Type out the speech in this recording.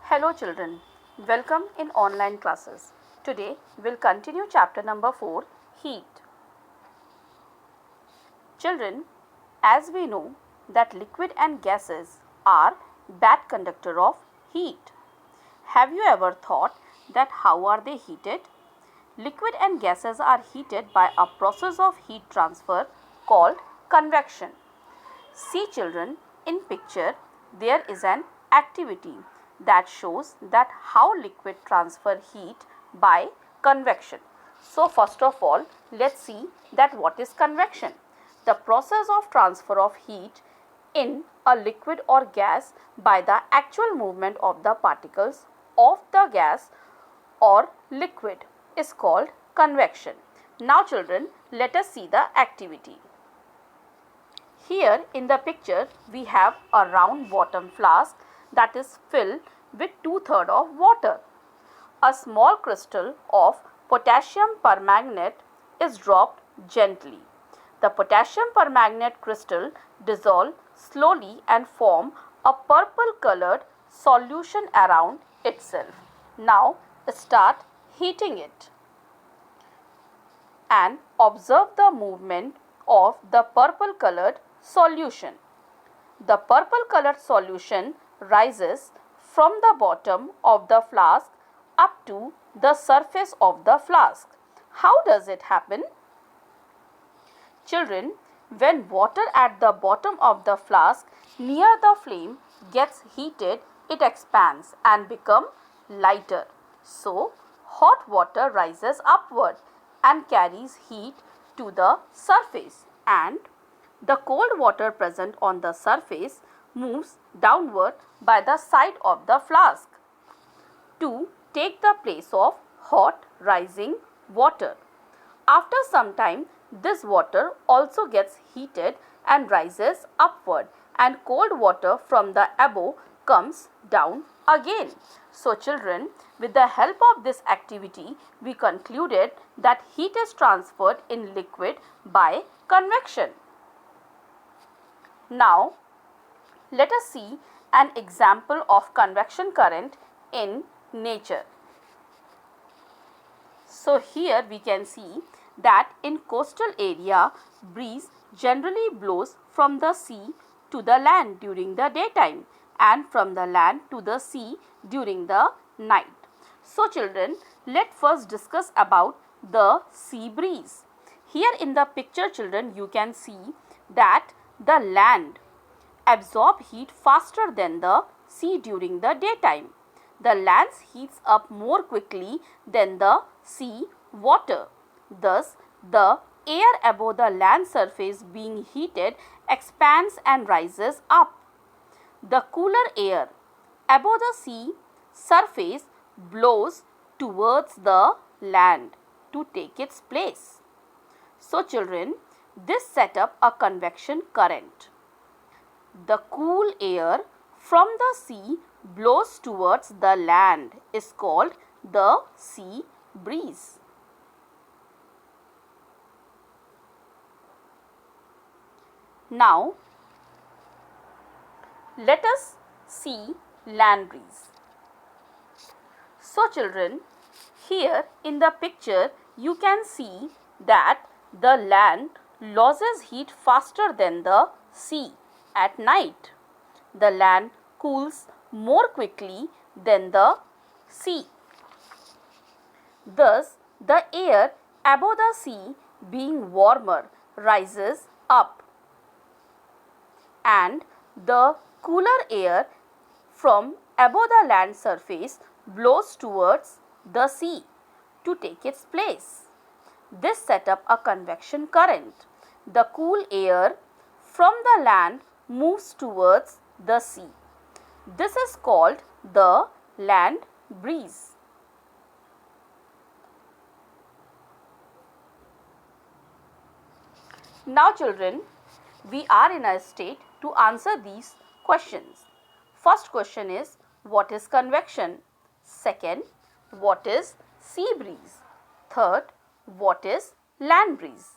Hello children, welcome in online classes. Today we'll continue chapter number 4, Heat. Children, as we know that liquid and gases are bad conductor of heat. Have you ever thought that how are they heated? Liquid and gases are heated by a process of heat transfer called convection. See children, in picture there is an activity that shows that how liquid transfer heat by convection. So first of all, let's see that what is convection. The process of transfer of heat in a liquid or gas by the actual movement of the particles of the gas or liquid is called convection. Now children, let us see the activity. Here in the picture we have a round bottom flask that is filled with 2/3 of water. A small crystal of potassium permanganate is dropped gently. The potassium permanganate crystal dissolves slowly and form a purple colored solution around itself. Now start heating it and observe the movement of the purple colored solution. The purple colored solution rises from the bottom of the flask up to the surface of the flask. How does it happen? Children, when water at the bottom of the flask near the flame gets heated, it expands and becomes lighter. So, hot water rises upward and carries heat to the surface, and the cold water present on the surface moves downward by the side of the flask to take the place of hot rising water. After some time, this water also gets heated and rises upward, and cold water from the above comes down again. So children, with the help of this activity, we concluded that heat is transferred in liquid by convection. Now, let us see an example of convection current in nature. So here we can see that in coastal area, breeze generally blows from the sea to the land during the daytime and from the land to the sea during the night. So children, let's first discuss about the sea breeze. Here in the picture children, you can see that the land absorb heat faster than the sea during the daytime. The land heats up more quickly than the sea water. Thus, the air above the land surface being heated expands and rises up. The cooler air above the sea surface blows towards the land to take its place. So children, this set up a convection current. The cool air from the sea blows towards the land is called the sea breeze. Now, let us see land breeze. So children, here in the picture you can see that the land loses heat faster than the sea at night. The land cools more quickly than the sea. Thus, the air above the sea being warmer rises up, and the cooler air from above the land surface blows towards the sea to take its place. This set up a convection current. The cool air from the land moves towards the sea. This is called the land breeze. Now children, we are in a state to answer these questions. First question is, what is convection? Second, what is sea breeze? Third, what is land breeze?